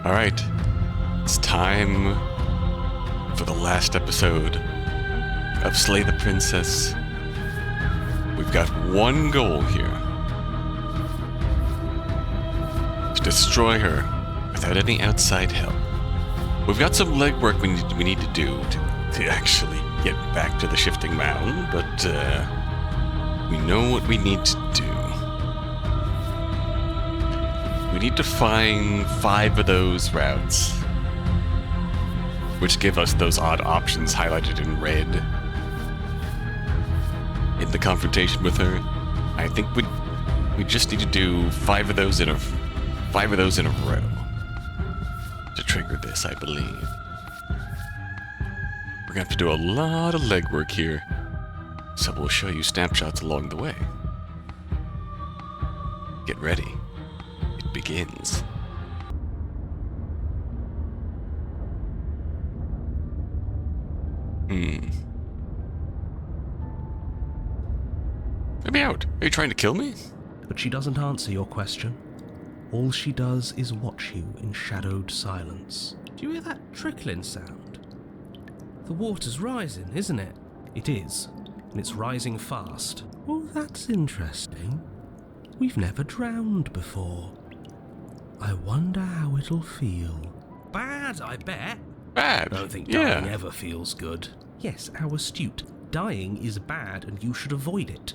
Alright, it's time for the last episode of Slay the Princess. We've got one goal here. To destroy her without any outside help. We've got some legwork we need to do to actually get back to the Shifting Mountain, but we know what we need to do. We need to find 5 of those routes, which give us those odd options highlighted in red in the confrontation with her. I think we just need to do 5 of those in a row to trigger this, I believe. We're gonna have to do a lot of legwork here, so we'll show you snapshots along the way. Get ready. It begins. Let me out. Are you trying to kill me? But she doesn't answer your question. All she does is watch you in shadowed silence. Do you hear that trickling sound? The water's rising, isn't it? It is, and it's rising fast. Oh, that's interesting. We've never drowned before. I wonder how it'll feel. Bad, I bet. Bad. I don't think dying ever feels good. Yes, how astute. Dying is bad and you should avoid it.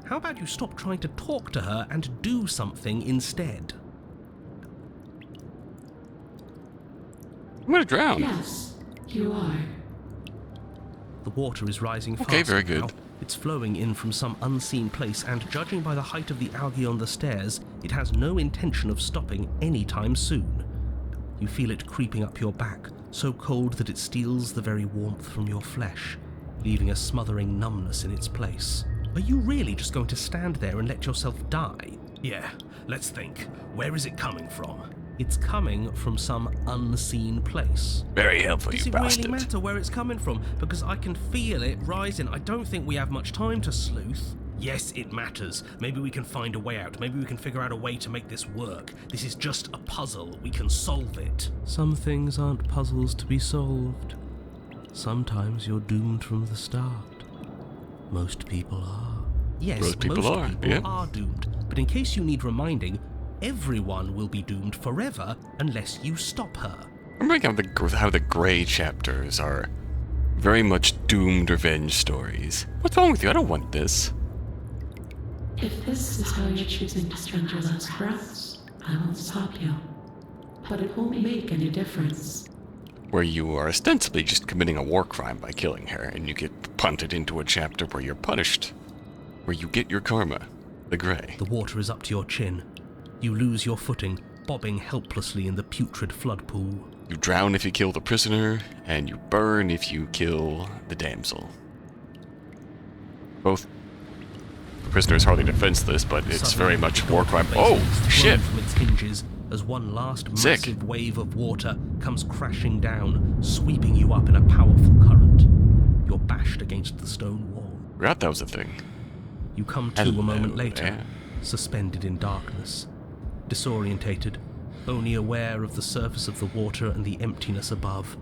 How about you stop trying to talk to her and do something instead? I'm gonna drown. Yes, you are. The water is rising fast. Okay, very good. Now. It's flowing in from some unseen place, and judging by the height of the algae on the stairs, it has no intention of stopping anytime soon. You feel it creeping up your back, so cold that it steals the very warmth from your flesh, leaving a smothering numbness in its place. Are you really just going to stand there and let yourself die? Yeah, let's think. Where is it coming from? It's coming from some unseen place. Very helpful, you bastard. Does it really matter where it's coming from? Because I can feel it rising. I don't think we have much time to sleuth. Yes, it matters. Maybe we can find a way out. Maybe we can figure out a way to make this work. This is just a puzzle. We can solve it. Some things aren't puzzles to be solved. Sometimes you're doomed from the start. Most people are. Yes, most people are doomed. But in case you need reminding, everyone will be doomed forever unless you stop her. I'm liking how the grey chapters are very much doomed revenge stories. What's wrong with you? I don't want this. If this is how you're choosing to spend your last breaths, I won't stop you. But it won't make any difference. Where you are ostensibly just committing a war crime by killing her, and you get punted into a chapter where you're punished. Where you get your karma. The grey. The water is up to your chin. You lose your footing, bobbing helplessly in the putrid flood pool. You drown if you kill the prisoner, and you burn if you kill the damsel. Both. The prisoner is hardly defenseless, but it's very much war crime. Oh, shit! From its hinges as one last massive wave of water comes crashing down, sweeping you up in a powerful current. You're bashed against the stone wall. Forgot that was a thing. You come to a moment later, there. suspended in darkness, disorientated, only aware of the surface of the water and the emptiness above.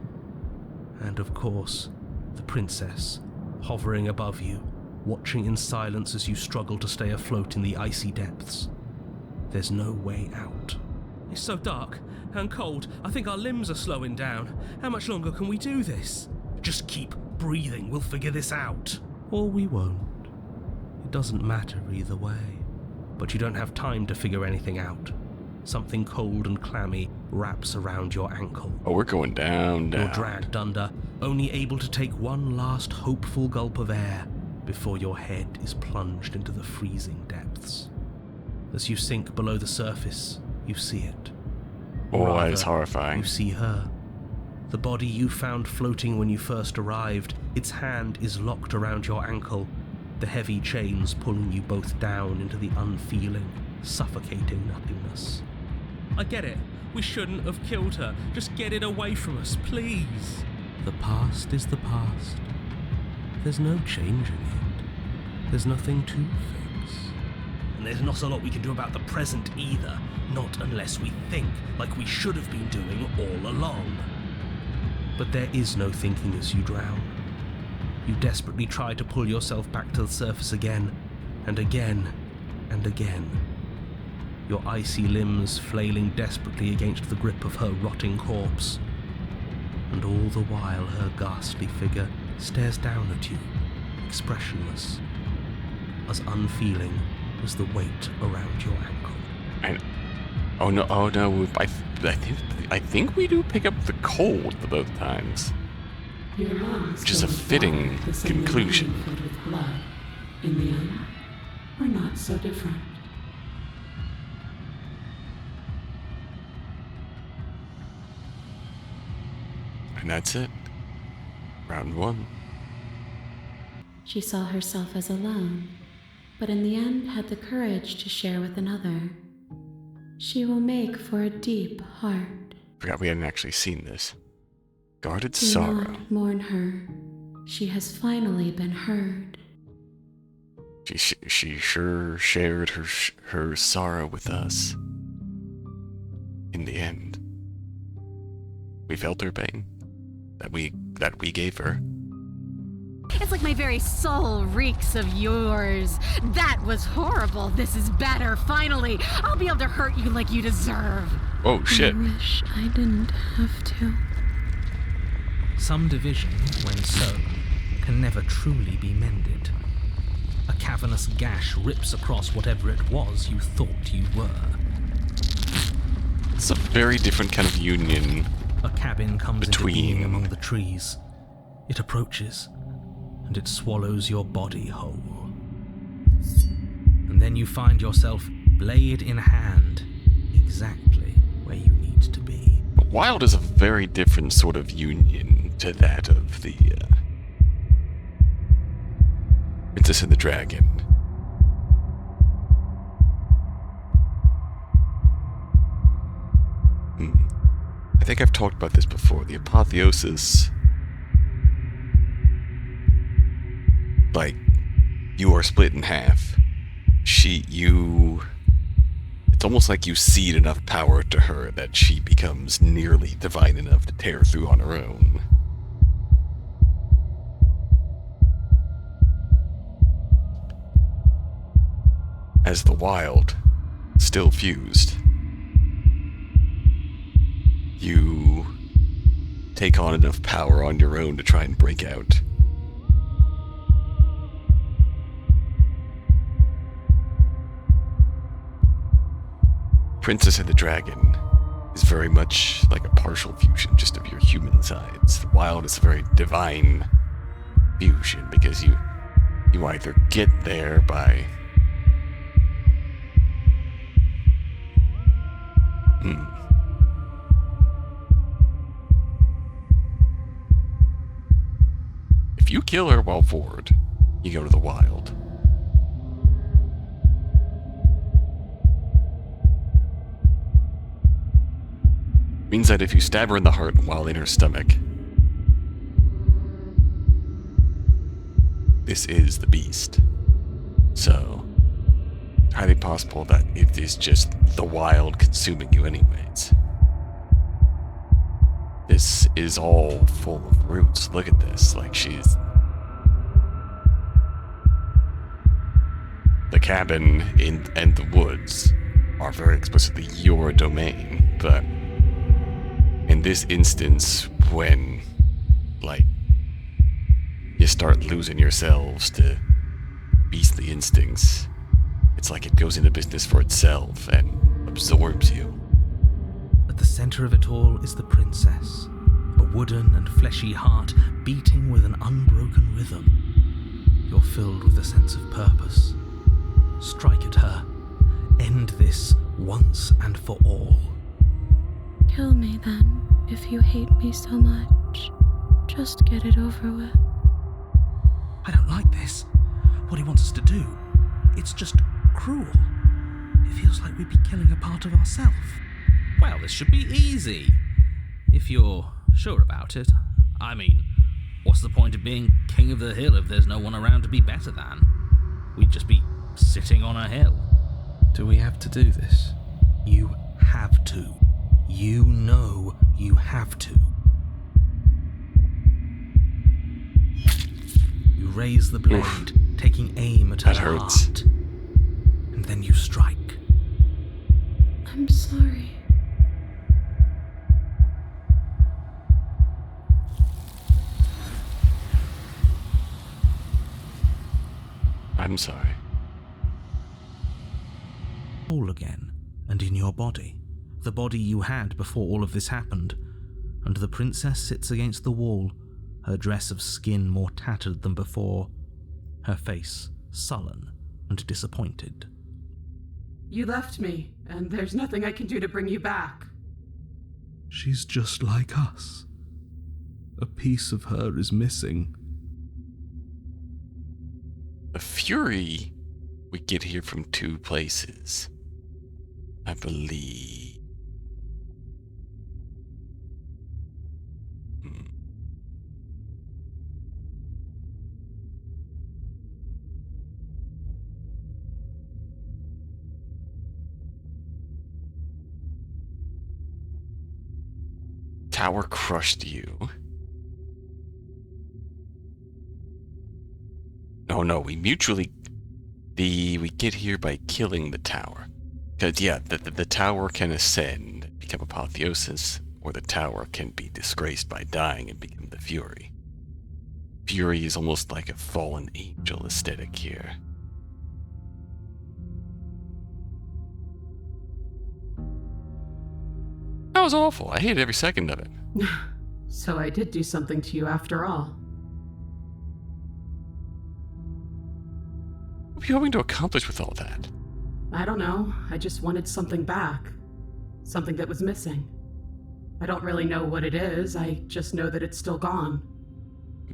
And of course, the princess, hovering above you, watching in silence as you struggle to stay afloat in the icy depths. There's no way out. It's so dark and cold, I think our limbs are slowing down. How much longer can we do this? Just keep breathing, we'll figure this out. Or we won't. It doesn't matter either way. But you don't have time to figure anything out. Something cold and clammy wraps around your ankle. Oh, we're going down. You're dragged under, only able to take one last hopeful gulp of air before your head is plunged into the freezing depths. As you sink below the surface, you see it. Oh, that is horrifying. You see her. The body you found floating when you first arrived, its hand is locked around your ankle, the heavy chains pulling you both down into the unfeeling, suffocating nothingness. I get it. We shouldn't have killed her. Just get it away from us, please. The past is the past. There's no changing it. There's nothing to fix. and there's not a lot we can do about the present either. Not unless we think, like we should have been doing all along. But there is no thinking as you drown. You desperately try to pull yourself back to the surface again, and again, and again. Your icy limbs flailing desperately against the grip of her rotting corpse. And all the while her ghastly figure stares down at you, expressionless, as unfeeling as the weight around your ankle. And oh no, I think we do pick up the cold for both times. Your lungs Which is a filled with fitting water, the same conclusion. vein filled with blood. In the end, we're not so different. And that's it. Round 1. She saw herself as alone, but in the end had the courage to share with another. She will make for a deep heart. Forgot we hadn't actually seen this. Guarded Do sorrow. not mourn her. She has finally been heard. She sure shared her sorrow with us. In the end, we felt her pain that we gave her. It's like my very soul reeks of yours. That was horrible. This is better. Finally, I'll be able to hurt you like you deserve. Oh shit. I wish I didn't have to. Some division, when sown, can never truly be mended. A cavernous gash rips across whatever it was you thought you were. It's a very different kind of union. A cabin comes into Between- being among the trees. It approaches, and it swallows your body whole. And then you find yourself, blade in hand, exactly where you need to be. Wild is a very different sort of union to that of the Princess and the Dragon. I think I've talked about this before. The apotheosis, like, you are split in half. It's almost like you cede enough power to her that she becomes nearly divine enough to tear through on her own. As the Wild, still fused, you take on enough power on your own to try and break out. Princess and the Dragon is very much like a partial fusion just of your human sides. The Wild is a very divine fusion because you either get there by If you kill her while forward, you go to the Wild. Means that if you stab her in the heart while in her stomach, this is the beast. So, highly possible that it is just the Wild consuming you anyways. This is all full of roots. Look at this. Like, she's... The cabin and the woods are very explicitly your domain, but in this instance, when, like, you start losing yourselves to beastly instincts, it's like it goes into business for itself and absorbs you. At the center of it all is the princess, a wooden and fleshy heart beating with an unbroken rhythm. You're filled with a sense of purpose. Strike at her. End this once and for all. Kill me then, if you hate me so much. Just get it over with. I don't like this. What he wants us to do. It's just cruel. It feels like we'd be killing a part of ourselves. Well, this should be easy. If you're sure about it. I mean, what's the point of being king of the hill if there's no one around to be better than? We'd just be sitting on a hill. Do we have to do this? You have to. You know you have to. You raise the blade, taking aim at her That hurts. heart. And then you strike. I'm sorry. I'm sorry. Whole again, and in your body. The body you had before all of this happened. And the princess sits against the wall, her dress of skin more tattered than before, her face sullen and disappointed. You left me, and there's nothing I can do to bring you back. She's just like us. A piece of her is missing. The fury we get here from two places, I believe. Tower crushed you. No, we mutually... We get here by killing the tower. Because, yeah, the tower can ascend, become apotheosis, or the tower can be disgraced by dying and become the Fury. Fury is almost like a fallen angel aesthetic here. That was awful. I hated every second of it. So I did do something to you after all. What are you hoping to accomplish with all that? I don't know. I just wanted something back. Something that was missing. I don't really know what it is. I just know that it's still gone.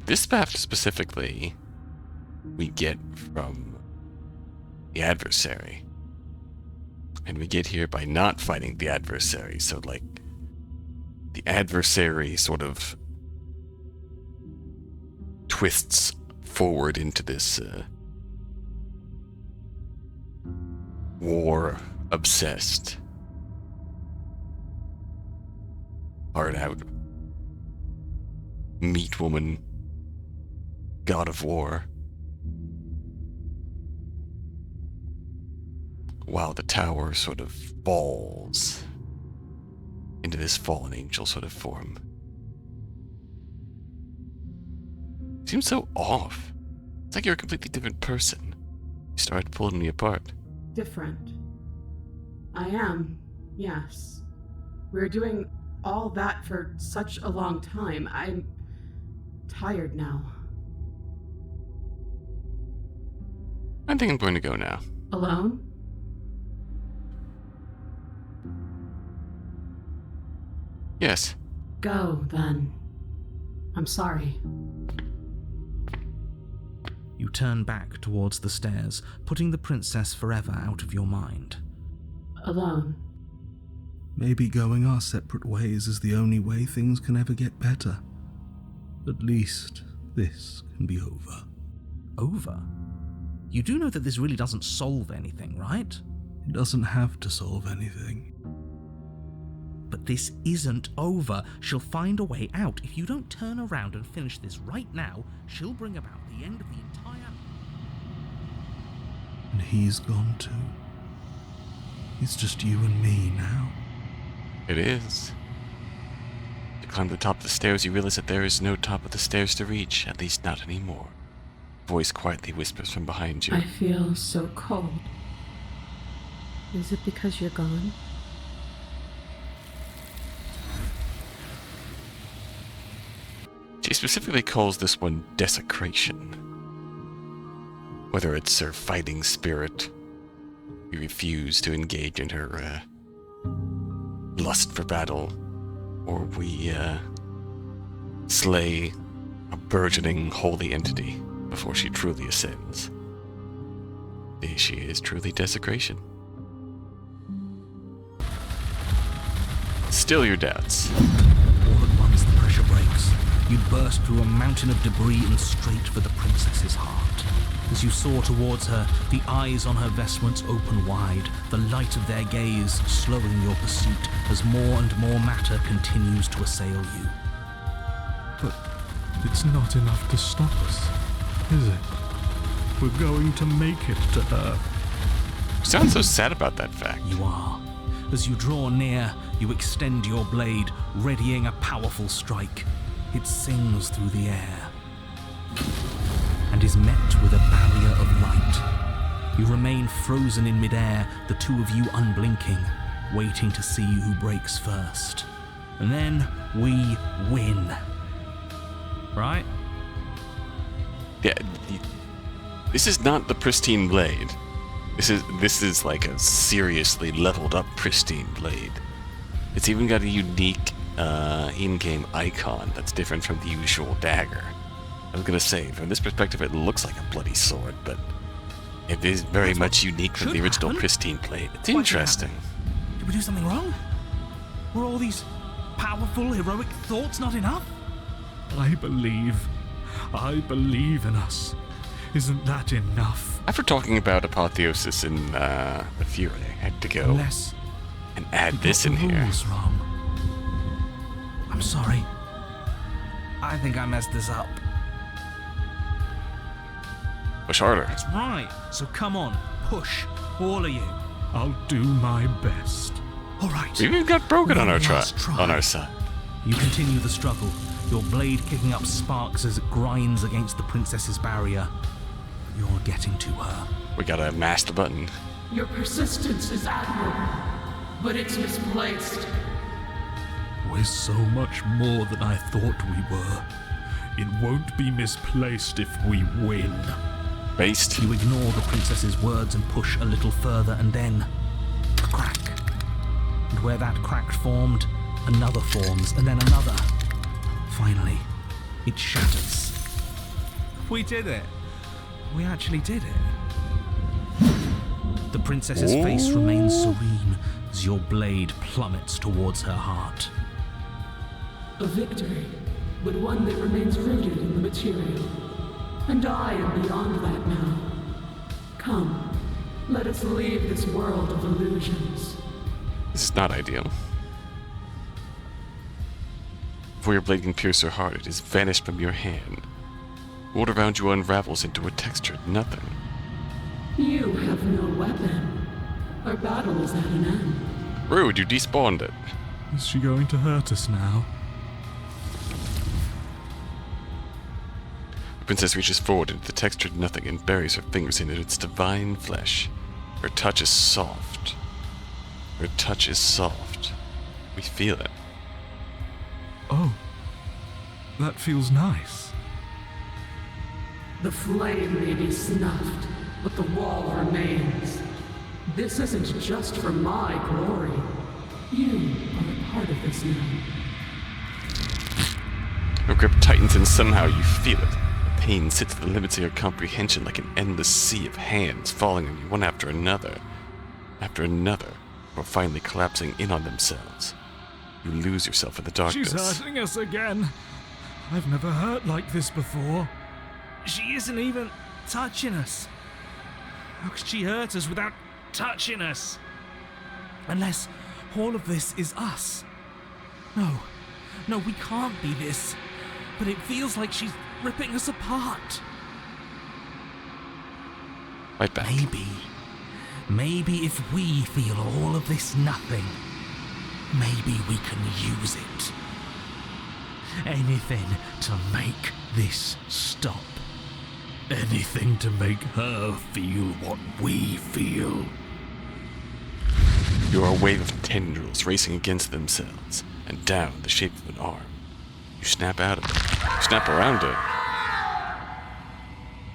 This path specifically, we get from the adversary. And we get here by not fighting the adversary. So, like, the adversary sort of twists forward into this war-obsessed, hard-out meat woman, god of war, while the tower sort of falls into this fallen angel sort of form. Seems so off. It's like you're a completely different person. You started pulling me apart. Different. I am, yes. We're doing all that for such a long time. I'm tired now. I think I'm going to go now. Alone? Yes. Go, then. I'm sorry. You turn back towards the stairs, putting the princess forever out of your mind. Alone. Maybe going our separate ways is the only way things can ever get better. At least this can be over. Over? You do know that this really doesn't solve anything, right? It doesn't have to solve anything. But this isn't over. She'll find a way out. If you don't turn around and finish this right now, she'll bring about the end of the entire... And he's gone too. It's just you and me now. It is. To climb to the top of the stairs, you realize that there is no top of the stairs to reach, at least not anymore. A voice quietly whispers from behind you. I feel so cold. Is it because you're gone? She specifically calls this one desecration. Whether it's her fighting spirit, we refuse to engage in her lust for battle, or we slay a burgeoning holy entity before she truly ascends. She is truly desecration. Still your doubts. All at once the pressure breaks. You burst through a mountain of debris and straight for the princess's heart. As you soar towards her, the eyes on her vestments open wide, the light of their gaze slowing your pursuit as more and more matter continues to assail you. But it's not enough to stop us, is it? We're going to make it to her. You sound so sad about that fact. You are. As you draw near, you extend your blade, readying a powerful strike. It sings through the air and is met with a barrier of light. You remain frozen in midair, the two of you unblinking, waiting to see who breaks first. And then we win. Right? Yeah, this is not the Pristine blade. This is like a seriously leveled up Pristine blade. It's even got a unique in-game icon that's different from the usual dagger. I was gonna say, from this perspective, it looks like a bloody sword, but it is very much unique from the original Pristine blade. It's interesting. Did we do something wrong? Were all these powerful, heroic thoughts not enough? I believe in us. Isn't that enough? After talking about apotheosis in the Fury, I had to go Unless and add we this got in the here. rules wrong. I'm sorry. I think I messed this up. Push harder. That's right. So come on, push, all of you. I'll do my best. All right. We've even got Broken on our Last try. on our side. You continue the struggle, your blade kicking up sparks as it grinds against the princess's barrier. You're getting to her. We gotta mash the button. Your persistence is admirable, but it's misplaced. We're so much more than I thought we were. It won't be misplaced if we win. Based. You ignore the princess's words and push a little further, and then a crack. And where that crack formed, another forms, and then another. Finally, it shatters. We did it. We actually did it. The princess's face remains serene as your blade plummets towards her heart. A victory, but one that remains rooted in the material. And I am beyond that now. Come, let us leave this world of illusions. This is not ideal. Before your blade can pierce her heart, it is vanished from your hand. The world around you unravels into a textured nothing. You have no weapon. Our battle is at an end. Rude, you despawned it. Is she going to hurt us now? The princess reaches forward into the textured nothing and buries her fingers in its divine flesh. Her touch is soft. Her touch is soft. We feel it. Oh, that feels nice. The flame may be snuffed, but the wall remains. This isn't just for my glory. You are a part of this now. Her grip tightens and somehow you feel it. The pain sits at the limits of your comprehension like an endless sea of hands falling on you one after another, before finally collapsing in on themselves. You lose yourself in the darkness. She's hurting us again. I've never hurt like this before. She isn't even touching us. How could she hurt us without touching us? Unless all of this is us. No, we can't be this. But it feels like she's ripping us apart. Right back. Maybe if we feel all of this nothing, maybe we can use it. Anything to make this stop. Anything to make her feel what we feel. You are a wave of tendrils racing against themselves and down the shape of an arm. You snap out of it. Snap around it.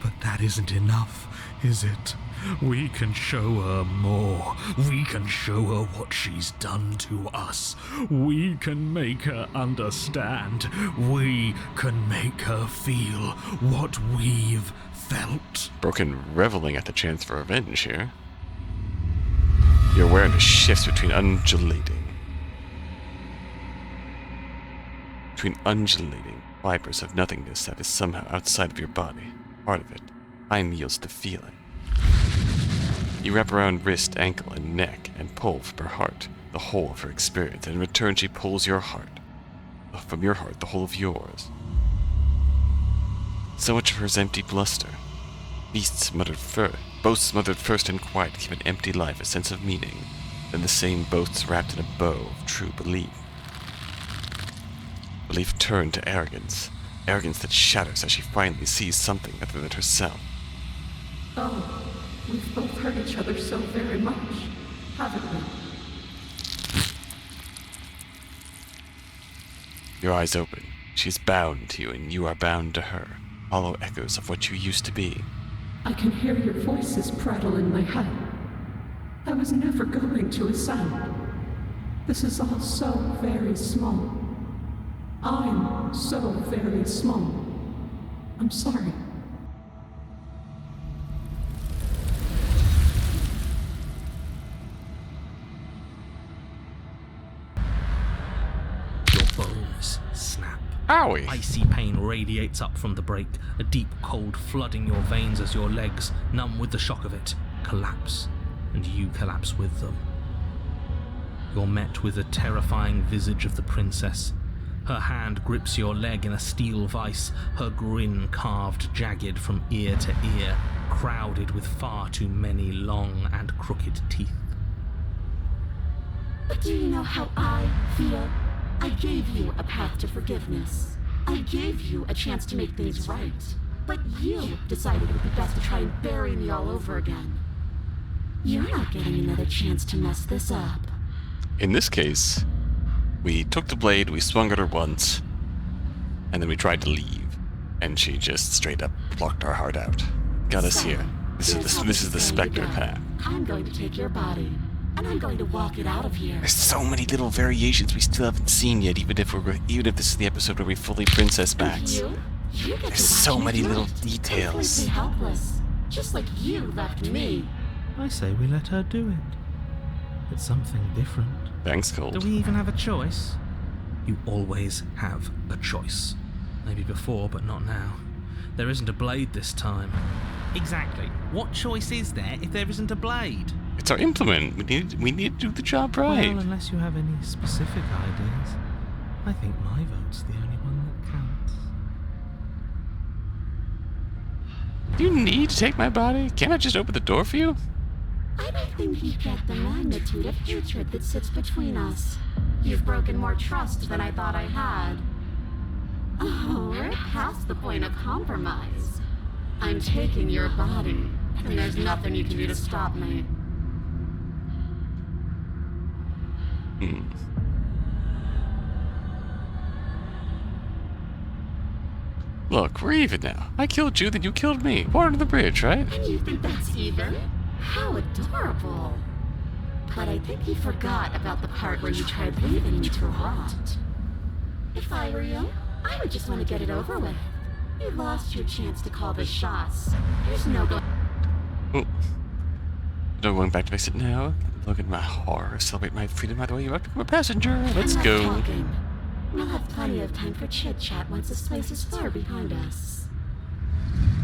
But that isn't enough, is it? We can show her more. We can show her what she's done to us. We can make her understand. We can make her feel what we've felt. Broken reveling at the chance for revenge here. Your awareness shifts between undulating fibers of nothingness that is somehow outside of your body, part of it, Time yields to feeling. You wrap around wrist, ankle, and neck and pull from her heart the whole of her experience, and in return she pulls your heart. From your heart, the whole of yours. So much of her is empty bluster. Boasts smothered first in quiet give an empty life a sense of meaning, then the same boasts wrapped in a bow of true belief. Belief turned to arrogance. Arrogance that shatters as she finally sees something other than herself. Oh, we've both hurt each other so very much, haven't we? Your eyes open. She's bound to you, and you are bound to her. Hollow echoes of what you used to be. I can hear your voices prattle in my head. I was never going to ascend. This is all so very small. I'm so very small. I'm sorry. Your bones snap. Owie! Icy pain radiates up from the break, a deep cold flooding your veins as your legs, numb with the shock of it, collapse, and you collapse with them. You're met with the terrifying visage of the princess. Her hand grips your leg in a steel vice, her grin carved jagged from ear to ear, crowded with far too many long and crooked teeth. But do you know how I feel? I gave you a path to forgiveness. I gave you a chance to make things right. But you decided it would be best to try and bury me all over again. You're not getting another chance to mess this up. In this case, we took the blade, we swung at her once, and then we tried to leave, and she just straight up plucked our heart out. Got us here. This is the Spectre path. I'm going to take your body, and I'm going to walk it out of here. There's so many little variations we still haven't seen yet, even if this is the episode where we fully princess max. You get There's to so watch many me little fight, details. completely helpless, just like you left me. I say we let her do it. It's something different. Thanks, Do Cold. we even have a choice? You always have a choice. Maybe before, but not now. There isn't a blade this time. Exactly. What choice is there if there isn't a blade? It's our implement. We need to do the job right. Well, unless you have any specific ideas, I think my vote's the only one that counts. Do you need to take my body? Can't I just open the door for you? I don't think you get the magnitude of hatred that sits between us. You've broken more trust than I thought I had. Oh, we're past the point of compromise. I'm taking your body, and there's nothing you can do to stop me. Look, we're even now. I killed you, then you killed me. Water under the bridge, right? And you think that's even? How adorable. But I think you forgot about the part where you tried leaving me to rot. If I were you, I would just want to get it over with. You lost your chance to call the shots. There's no go- Oh. No going back to fix it now. Look at my horror. Celebrate my freedom. By the way, you have to become a passenger. Let's Enough go. talking. We'll have plenty of time for chit-chat once this place is far behind us.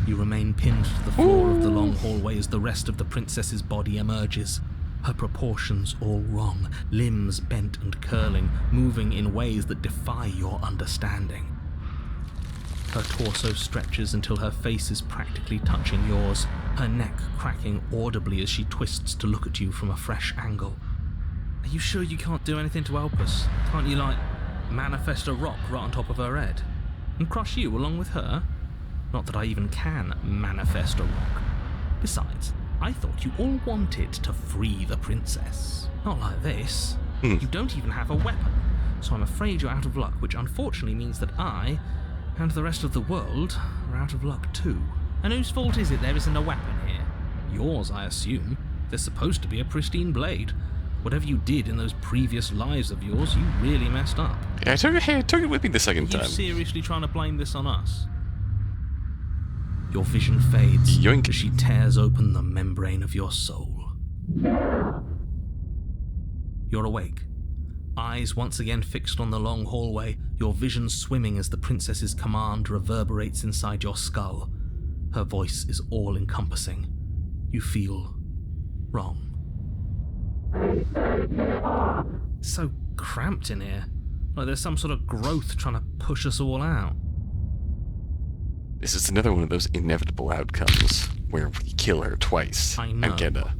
You remain pinned to the floor of the long hallway as the rest of the princess's body emerges. Her proportions all wrong, limbs bent and curling, moving in ways that defy your understanding. Her torso stretches until her face is practically touching yours, her neck cracking audibly as she twists to look at you from a fresh angle. Are you sure you can't do anything to help us? Can't you, manifest a rock right on top of her head? And crush you along with her? Not that I even can manifest a rock. Besides, I thought you all wanted to free the princess. Not like this. You don't even have a weapon, so I'm afraid you're out of luck, which unfortunately means that I, and the rest of the world, are out of luck too. And whose fault is it there isn't a weapon here? Yours, I assume. There's supposed to be a pristine blade. Whatever you did in those previous lives of yours, you really messed up. Yeah, I took it with me the second Are you time. seriously trying to blame this on us? Your vision fades Yoink. as she tears open the membrane of your soul. You're awake. Eyes once again fixed on the long hallway, your vision swimming as the princess's command reverberates inside your skull. Her voice is all-encompassing. You feel wrong. It's so cramped in here. Like there's some sort of growth trying to push us all out. This is another one of those inevitable outcomes where we kill her twice I know. and get a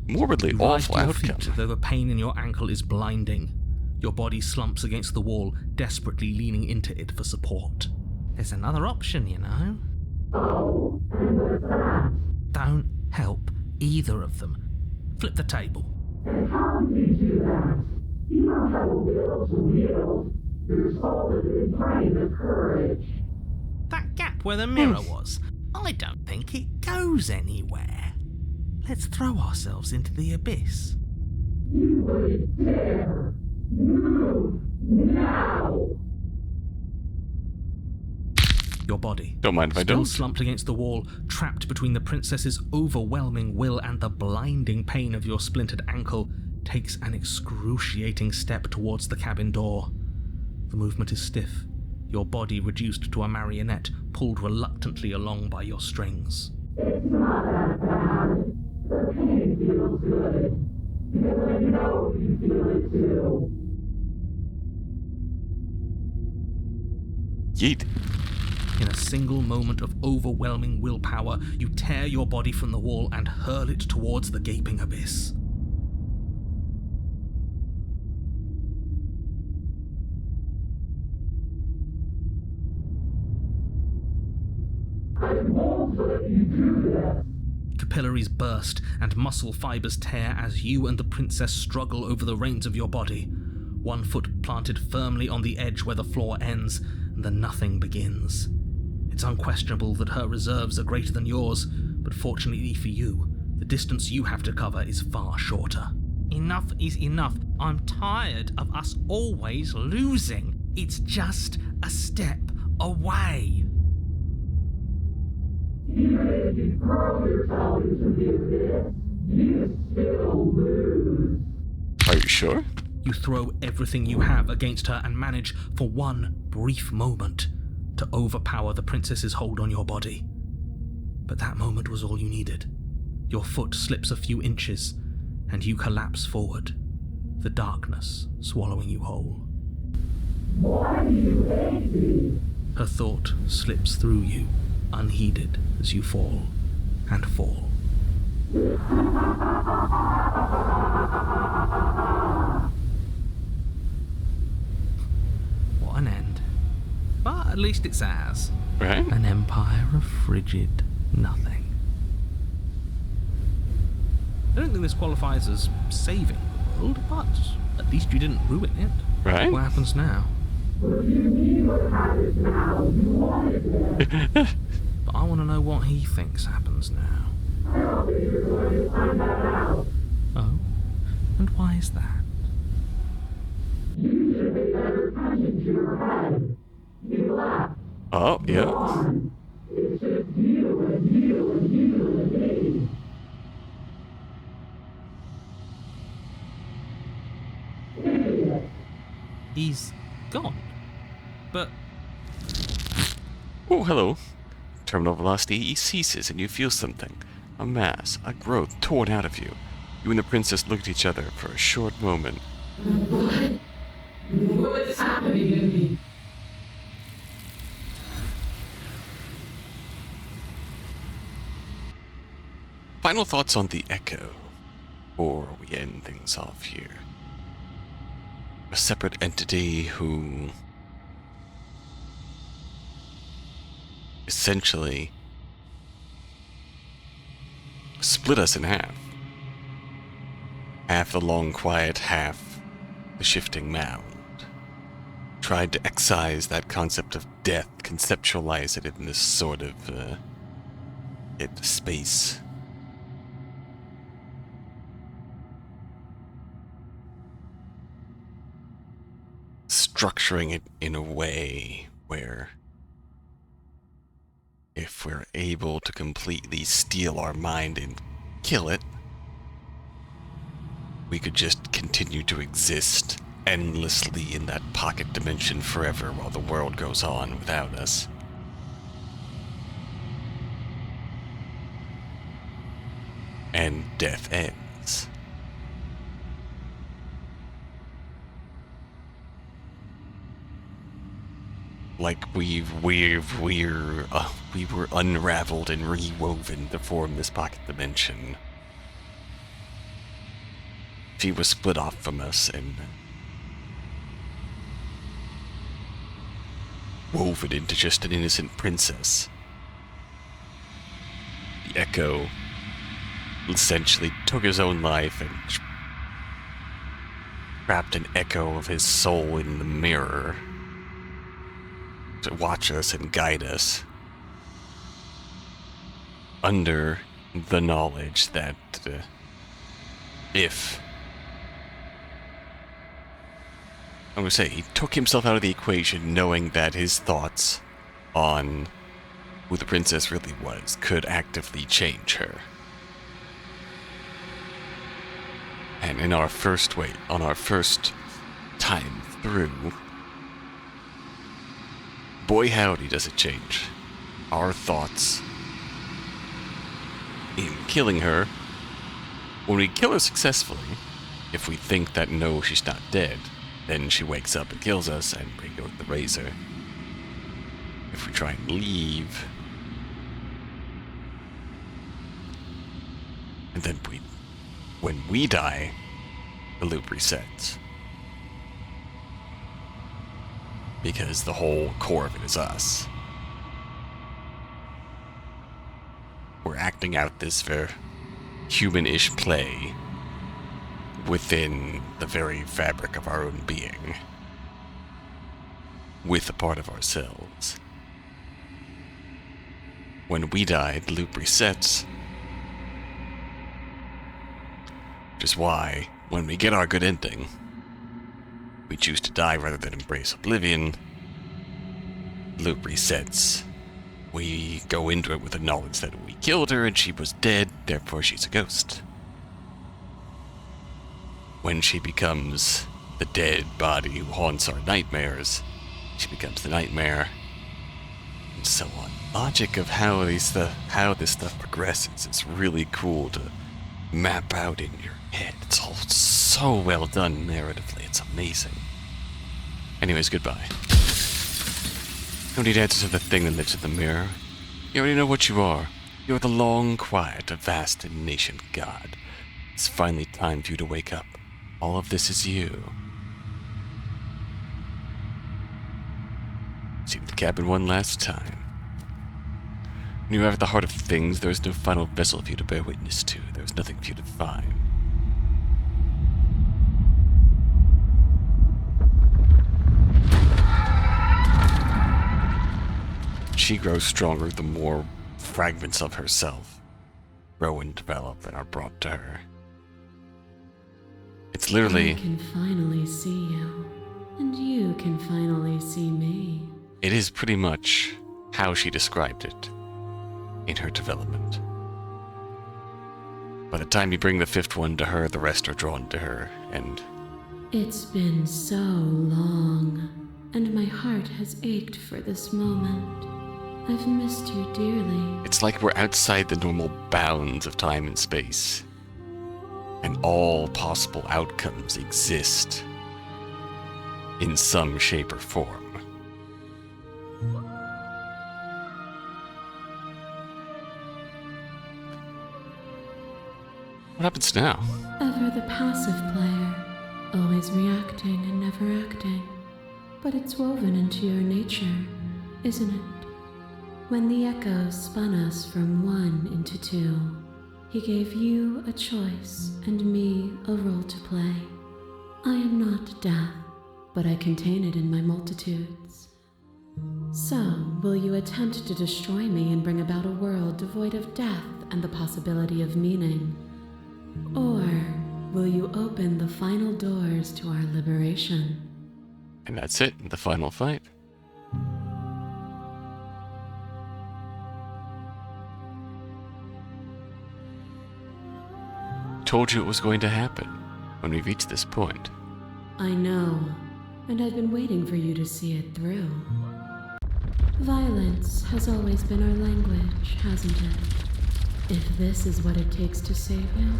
morbidly You rise awful to your outcome. feet, though the pain in your ankle is blinding. Your body slumps against the wall, desperately leaning into it for support. There's another option, you know. Don't help either of them. Flip the table. That gap where the mirror was, I don't think it goes anywhere. Let's throw ourselves into the abyss. Your body, Don't mind if I still don't. slumped against the wall, trapped between the princess's overwhelming will and the blinding pain of your splintered ankle, takes an excruciating step towards the cabin door. The movement is stiff, your body reduced to a marionette, pulled reluctantly along by your strings. Yeet. In a single moment of overwhelming willpower, you tear your body from the wall and hurl it towards the gaping abyss. Capillaries burst and muscle fibers tear as you and the princess struggle over the reins of your body. One foot planted firmly on the edge where the floor ends, and the nothing begins. It's unquestionable that her reserves are greater than yours, but fortunately for you, the distance you have to cover is far shorter. Enough is enough. I'm tired of us always losing. It's just a step away. Even if you throw yourself into the abyss, you still lose. Are you sure? You throw everything you have against her and manage, for one brief moment, to overpower the princess's hold on your body. But that moment was all you needed. Your foot slips a few inches, and you collapse forward, the darkness swallowing you whole. Why do you hate me? Her thought slips through you, unheeded, as you fall and fall. What an end. But at least it's ours. Right? An empire of frigid nothing. I don't think this qualifies as saving the world, but at least you didn't ruin it. Right? What happens now? What you mean what happens now? You wanted it. But I want to know what he thinks happens now. I don't think you're going to find that out. Oh? And why is that? You should pay better attention to your head. You left. Oh, yeah. Gone. It's just you and you and you and me. Idiot. He's gone. But Oh, hello. Terminal velocity ceases and you feel something. A mass, a growth torn out of you. You and the princess look at each other for a short moment. What's happening to me? Final thoughts on the Echo, or we end things off here. A separate entity who essentially split us in half. Half the long quiet, half the shifting mound. Tried to excise that concept of death, conceptualize it in this sort of space. Structuring it in a way where if we're able to completely steal our mind and kill it, we could just continue to exist endlessly in that pocket dimension forever while the world goes on without us. and death ends. Like we were unraveled and rewoven to form this pocket dimension. She was split off from us and woven into just an innocent princess. The Echo essentially took his own life and trapped an echo of his soul in the mirror to watch us and guide us, under the knowledge that I'm going to say, he took himself out of the equation knowing that his thoughts on who the princess really was could actively change her. And on our first time through, boy howdy does it change. Our thoughts in killing her, when we kill her successfully, if we think that no, she's not dead, then she wakes up and kills us and we go with the razor. If we try and leave, and then when we die, the loop resets. Because the whole core of it is us. We're acting out this very human-ish play within the very fabric of our own being, with a part of ourselves. When we die, the loop resets, which is why, when we get our good ending, we choose to die rather than embrace oblivion. Loop resets. We go into it with the knowledge that we killed her and she was dead, therefore she's a ghost. When she becomes the dead body who haunts our nightmares, she becomes the nightmare, and so on. Logic of how this stuff progresses is really cool to map out in your head. It's all so well done narratively. It's amazing. Anyways, goodbye. No need answers to the thing that lives in the mirror. You already know what you are. You are the long quiet of vast and nascent God. It's finally time for you to wake up. All of this is you. See the cabin one last time. When you are at the heart of things, there is no final vessel for you to bear witness to. There is nothing for you to find. She grows stronger the more fragments of herself grow and develop and are brought to her. It's literally... I can finally see you, and you can finally see me. It is pretty much how she described it in her development. By the time you bring the fifth one to her, the rest are drawn to her, and... It's been so long, and my heart has ached for this moment. I've missed you dearly. It's like we're outside the normal bounds of time and space, and all possible outcomes exist in some shape or form. What happens now? Ever the passive player, always reacting and never acting. But it's woven into your nature, isn't it? When the Echo spun us from one into two, he gave you a choice and me a role to play. I am not death, but I contain it in my multitudes. So, will you attempt to destroy me and bring about a world devoid of death and the possibility of meaning? Or will you open the final doors to our liberation? And that's it, the final fight. Told you it was going to happen when we reached this point. I know, and I've been waiting for you to see it through. Violence has always been our language, hasn't it? If this is what it takes to save you,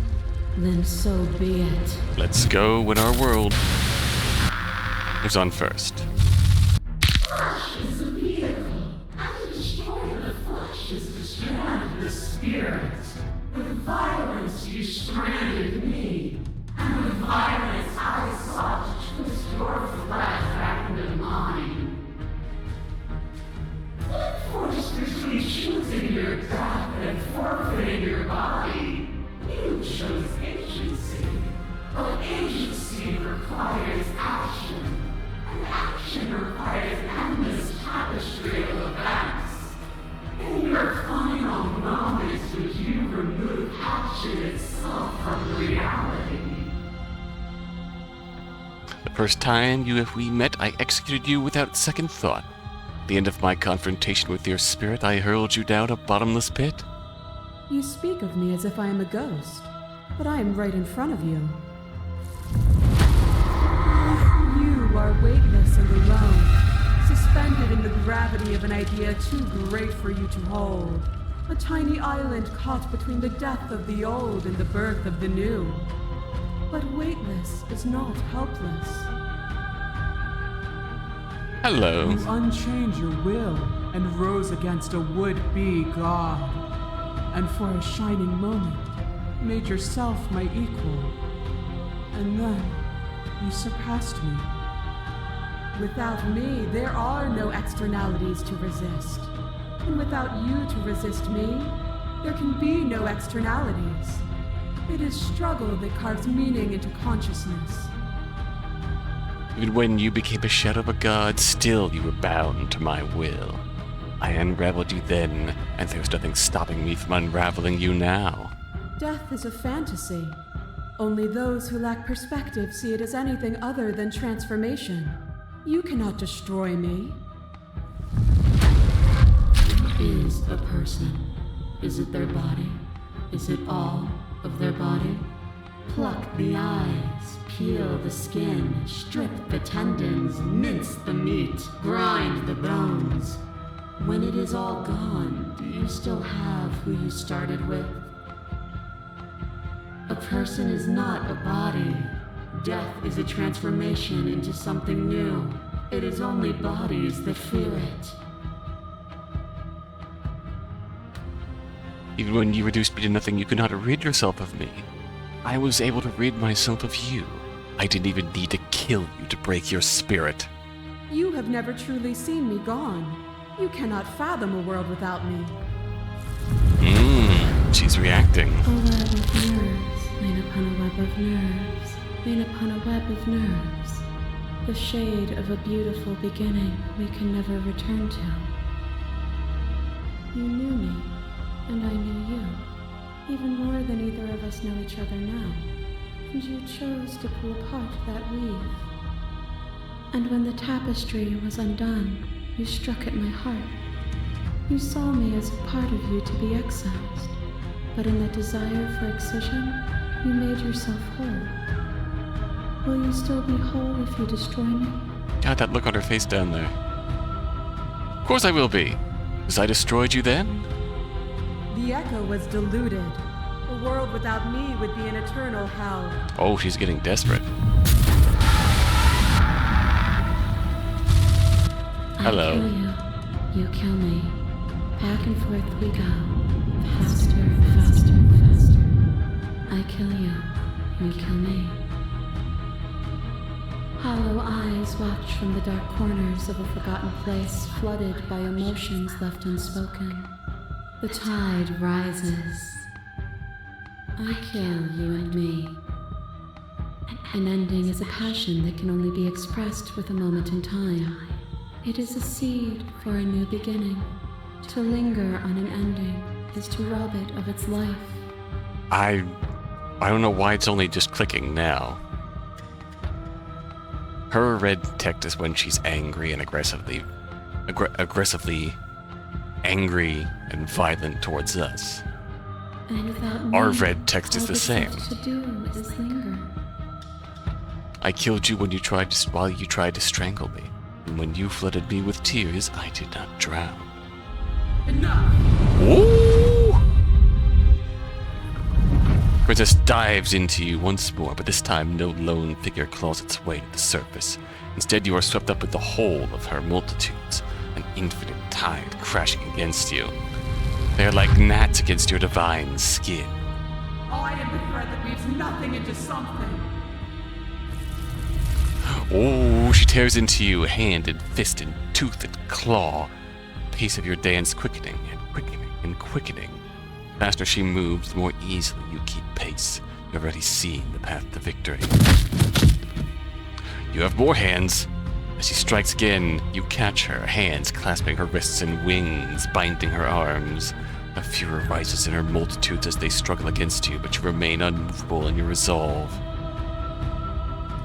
then so be it. Let's go win our world. Who's on first? Is a vehicle, and to destroy the flesh is to strand the spirit. With violence you stranded me, and with violence I sought to twist your flesh back into mine. What force between choosing your death and forfeiting your body? You chose agency, but agency requires action. And action requires endless tapestry of events. In your final moments would you remove action itself from reality? The first time we met, I executed you without second thought. At the end of my confrontation with your spirit, I hurled you down a bottomless pit. You speak of me as if I am a ghost, but I am right in front of you. You are weightless and alone, suspended in the gravity of an idea too great for you to hold. A tiny island caught between the death of the old and the birth of the new. But weightless is not helpless. Hello. You unchained your will and rose against a would-be god, and for a shining moment made yourself my equal. And then you surpassed me. Without me, there are no externalities to resist. And without you to resist me, there can be no externalities. It is struggle that carves meaning into consciousness. Even when you became a shadow of a god, still you were bound to my will. I unraveled you then, and there's nothing stopping me from unraveling you now. Death is a fantasy. Only those who lack perspective see it as anything other than transformation. You cannot destroy me. Is a person? Is it their body? Is it all of their body? Pluck the eyes, peel the skin, strip the tendons, mince the meat, grind the bones. When it is all gone, do you still have who you started with? A person is not a body. Death is a transformation into something new. It is only bodies that fear it. Even when you reduced me to nothing, you could not rid yourself of me. I was able to rid myself of you. I didn't even need to kill you to break your spirit. You have never truly seen me gone. You cannot fathom a world without me. She's reacting. A web of nerves, lain upon a web of nerves, lain upon a web of nerves. The shade of a beautiful beginning we can never return to. You knew me, and I knew you, even more than either of us know each other now. And you chose to pull apart that weave. And when the tapestry was undone, you struck at my heart. You saw me as a part of you to be excised, but in that desire for excision, you made yourself whole. Will you still be whole if you destroy me? God, that look on her face down there. Of course I will be. Because I destroyed you then? The echo was deluded. A world without me would be an eternal hell. Oh, she's getting desperate. Hello. I kill you. You kill me. Back and forth we go. Faster, faster, faster. I kill you. You kill me. Hollow eyes watch from the dark corners of a forgotten place, flooded by emotions left unspoken. The tide rises. I kill you and me. An ending is a passion that can only be expressed with a moment in time. It is a seed for a new beginning. To linger on an ending is to rob it of its life. I don't know why it's only just clicking now. Her red text is when she's angry and aggressively angry and violent towards us. And without me, Our red text is all the that's same. left to do is linger. I killed you when while you tried to strangle me. And when you flooded me with tears, I did not drown. Enough! Ooh! Princess dives into you once more, but this time no lone figure claws its way to the surface. Instead, you are swept up with the whole of her multitudes, an infinite tide crashing against you. They are like gnats against your divine skin. I am the thread that weaves nothing into something. Oh, she tears into you, hand and fist and tooth and claw. The pace of your dance quickening and quickening and quickening. The faster she moves, the more easily you keep pace. You've already seen the path to victory. You have more hands. As she strikes again, you catch her, hands clasping her wrists and wings, binding her arms. A fury rises in her multitudes as they struggle against you, but you remain unmovable in your resolve.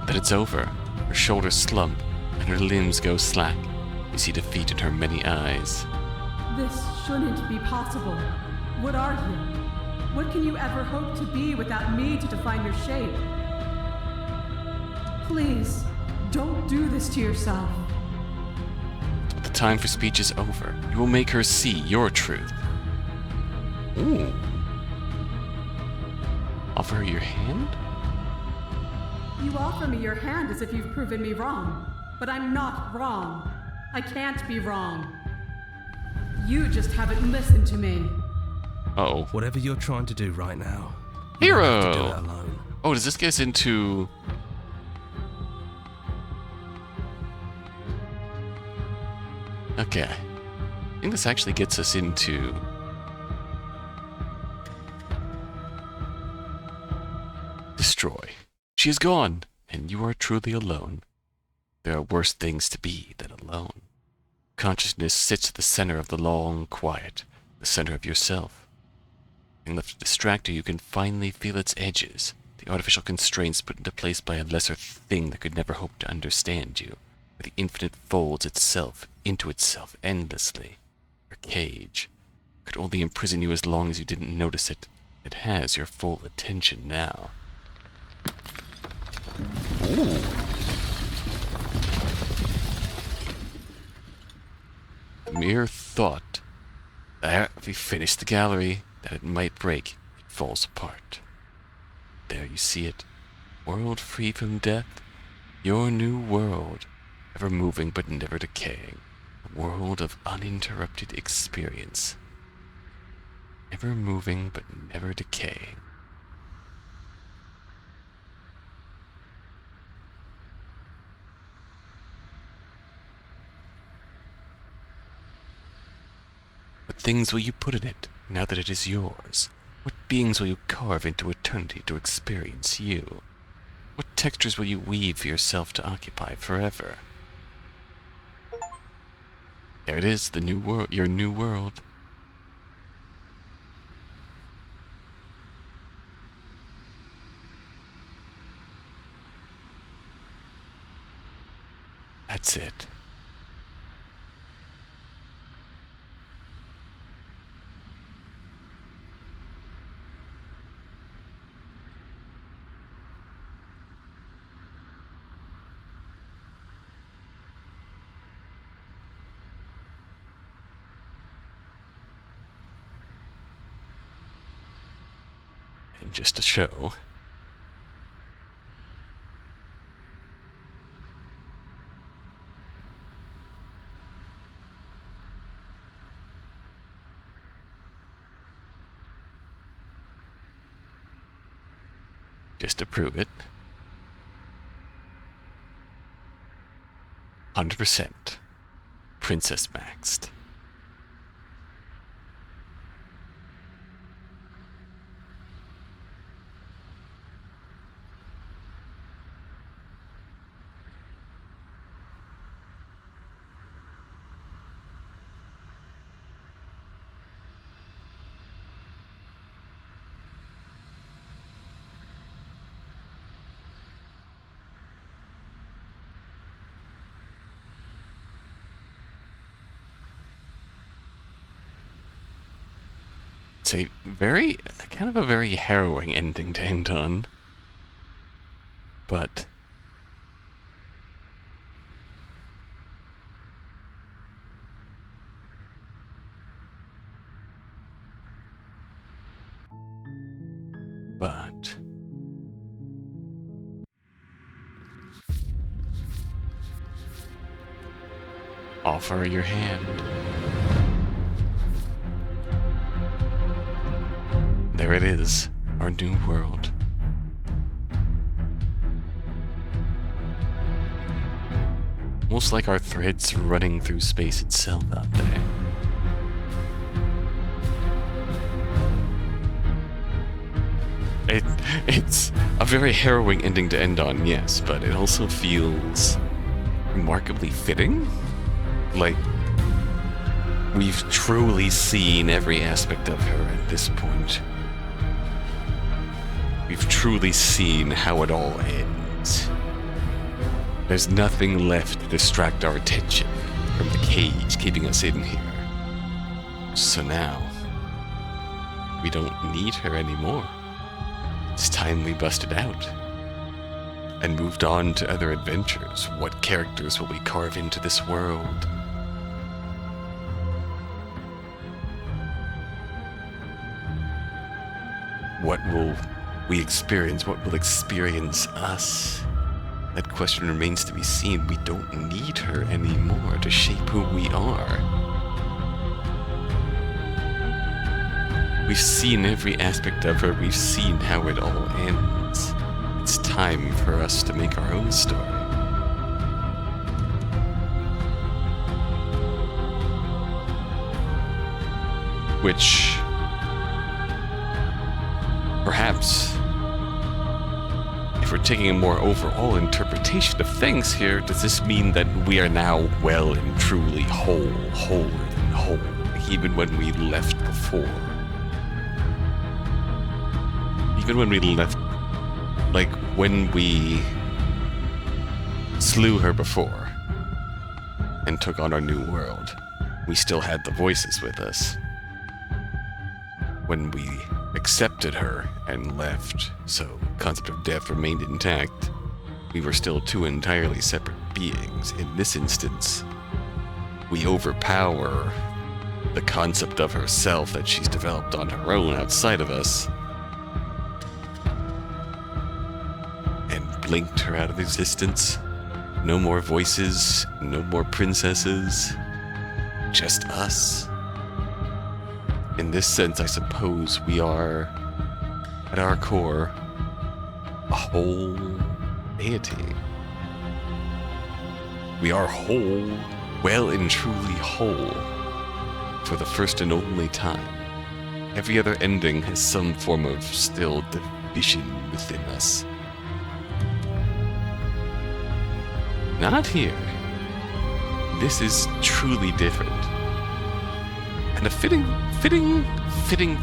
Then it's over. Her shoulders slump, and her limbs go slack. You see defeat in her many eyes. This shouldn't be possible. What are you? What can you ever hope to be without me to define your shape? Please, don't do this to yourself. But the time for speech is over. You will make her see your truth. Ooh. Offer her your hand? You offer me your hand as if you've proven me wrong. But I'm not wrong. I can't be wrong. You just haven't listened to me. Uh-oh. Whatever you're trying to do right now, you don't have to do it Hero! alone. Oh, does this get us into... Okay. I think this actually gets us into... Destroy. She is gone, and you are truly alone. There are worse things to be than alone. Consciousness sits at the center of the long quiet, the center of yourself. And left to distract you can finally feel its edges, the artificial constraints put into place by a lesser thing that could never hope to understand you, where the infinite folds itself into itself endlessly. Your cage could only imprison you as long as you didn't notice it. It has your full attention now. Ooh. The mere thought that if we finish the gallery, that it might break, it falls apart. There you see it. World free from death. Your new world. Ever moving but never decaying. A world of uninterrupted experience. Ever moving but never decaying. What things will you put in it, now that it is yours? What beings will you carve into eternity to experience you? What textures will you weave for yourself to occupy forever? There it is, the new world, your new world. That's it. And just to show, just to prove it, 100% Princess Maxed. It's a very, kind of a very harrowing ending to end on. But offer your hand. There it is, our new world. Almost like our threads running through space itself out there. It's a very harrowing ending to end on, yes, but it also feels remarkably fitting. Like, we've truly seen every aspect of her at this point. We've truly seen how it all ends. There's nothing left to distract our attention from the cage keeping us in here. So now, we don't need her anymore. It's time we busted out and moved on to other adventures. What characters will we carve into this world? What will we experience? What will experience us? That question remains to be seen. We don't need her anymore to shape who we are. We've seen every aspect of her. We've seen how it all ends. It's time for us to make our own story. Which, perhaps, if we're taking a more overall interpretation of things here, does this mean that we are now well and truly wholer than whole, even when we left before? Even when we left, like when we slew her before and took on our new world, we still had the voices with us. When we accepted her and left, so concept of death remained intact, we were still two entirely separate beings. In this instance, we overpower the concept of herself that she's developed on her own outside of us, blinked her out of existence. No more voices, no more princesses, just us. In this sense, I suppose we are, at our core, a whole deity. We are whole, well and truly whole, for the first and only time. Every other ending has some form of still division within us. Not here. This is truly different. And a fitting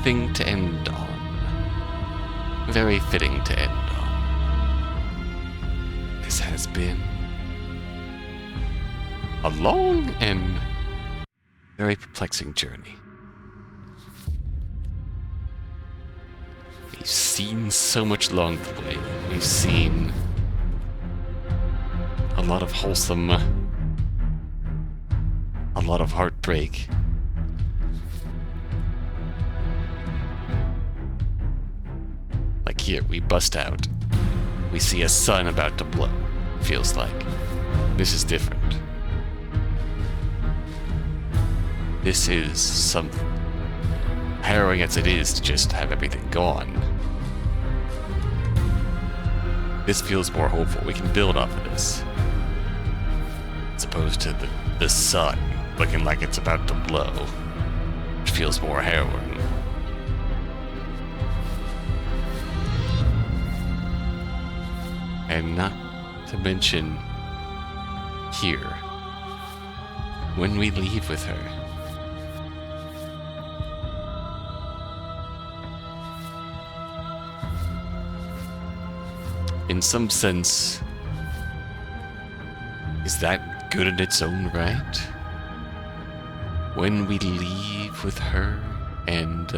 thing to end on. Very fitting to end on. This has been a long and very perplexing journey. We've seen so much along the way. We've seen a lot of wholesome, a lot of heartbreak. Like here, we bust out. We see a sun about to blow. Feels like. This is different. This is something harrowing as it is to just have everything gone. This feels more hopeful. We can build off of this. As opposed to the sun looking like it's about to blow, which feels more harrowing. And not to mention here, when we leave with her, in some sense, is that good in its own right? When we leave with her and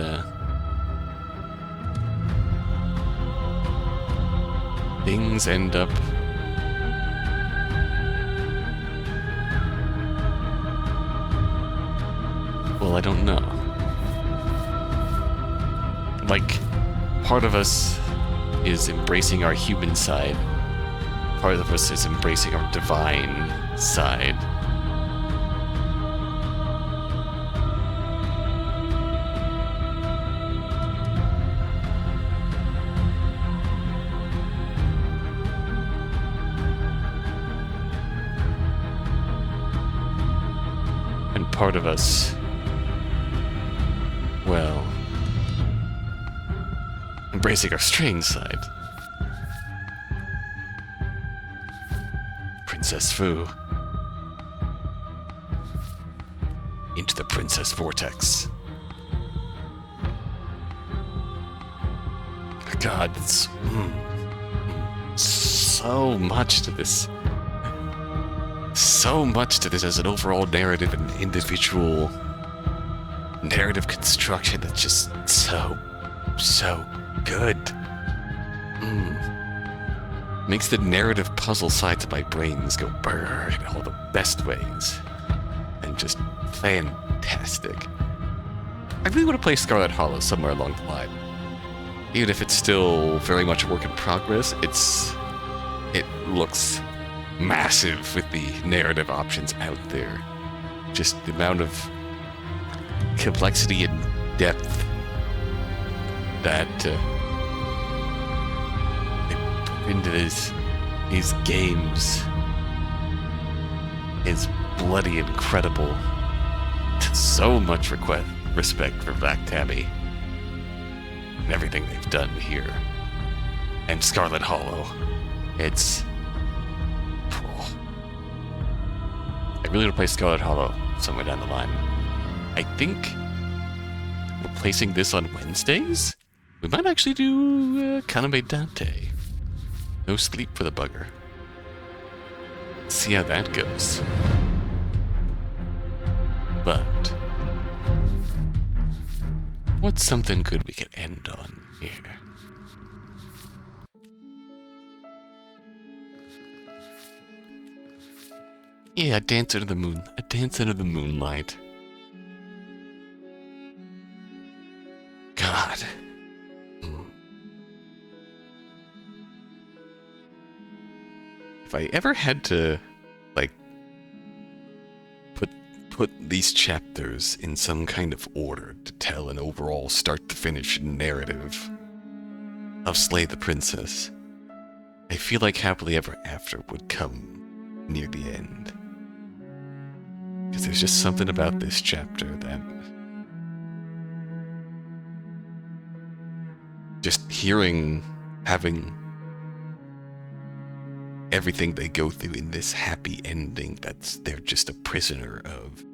things end up well, I don't know. Like, part of us is embracing our human side. Part of us is embracing our divine side. part of us, well, embracing our strange side. Princess Fu. Into the Princess Vortex. God, it's so much to this. So much to this as an overall narrative and individual narrative construction that's just so good. Makes the narrative puzzle sides of my brains go brrr in all the best ways. And just fantastic. I really want to play Scarlet Hollow somewhere along the line. Even if it's still very much a work in progress, it looks massive with the narrative options out there. Just the amount of complexity and depth that they put into these games is bloody incredible. So much respect for Black Tabby and everything they've done here. And Scarlet Hollow. It's... I really want to play Scarlet Hollow somewhere down the line. I think replacing this on Wednesdays, we might actually do Kaname Dante. No sleep for the bugger. See how that goes. But what's something good we can end on here? Yeah, a dance under the moon. A dance under the moonlight. God. If I ever had to, like, put these chapters in some kind of order to tell an overall start-to-finish narrative of Slay the Princess, I feel like Happily Ever After would come near the end. Because there's just something about this chapter that... just having everything they go through in this happy ending that's they're just a prisoner of.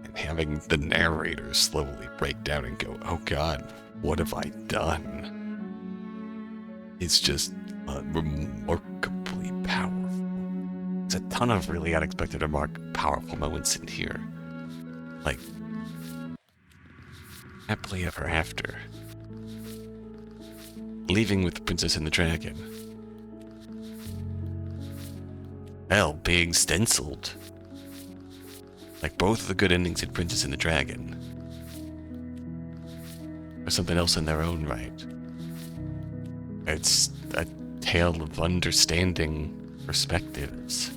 And having the narrator slowly break down and go, oh God, what have I done? It's just remarkably powerful. There's a ton of really unexpected and powerful moments in here. Like, Happily Ever After. Leaving with the Princess and the Dragon. Hell, being stenciled. Like both of the good endings in Princess and the Dragon. Or something else in their own right. It's a tale of understanding perspectives.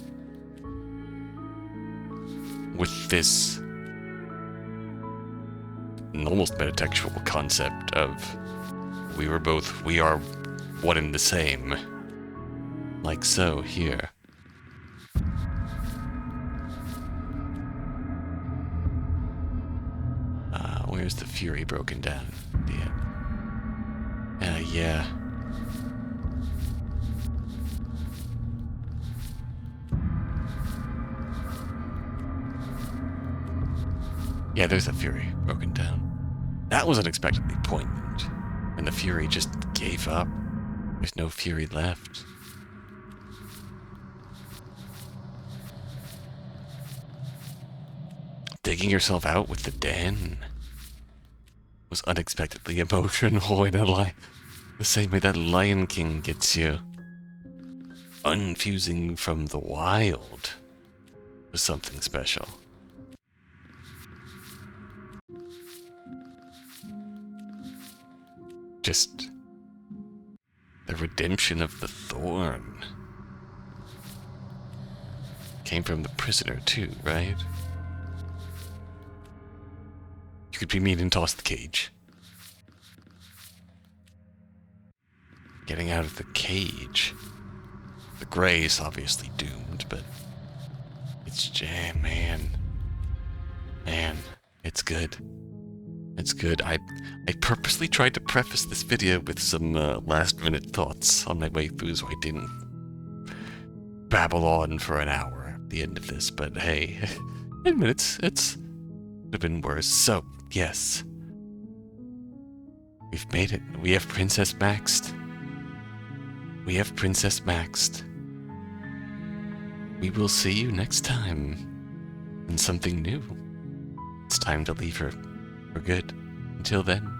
With this almost metatextual concept of we are one and the same. Like so, here. Where's the Fury broken down? Yeah. Yeah, there's the Fury broken down. That was unexpectedly poignant. And the Fury just gave up. There's no Fury left. Digging yourself out with the den was unexpectedly emotional in a the same way that Lion King gets you. Unfusing from the wild was something special. Just the redemption of the thorn came from the prisoner too, right? You could be mean and toss the cage. Getting out of the cage. The Grey is obviously doomed, but it's man. Man, it's good. It's good. I purposely tried to preface this video with some last-minute thoughts on my way through, so I didn't babble on for an hour at the end of this. But hey, 10 minutes, it's would have been worse. So, yes. We've made it. We have Princess Maxxed. We have Princess Maxxed. We will see you next time in something new. It's time to leave her for good. Until then.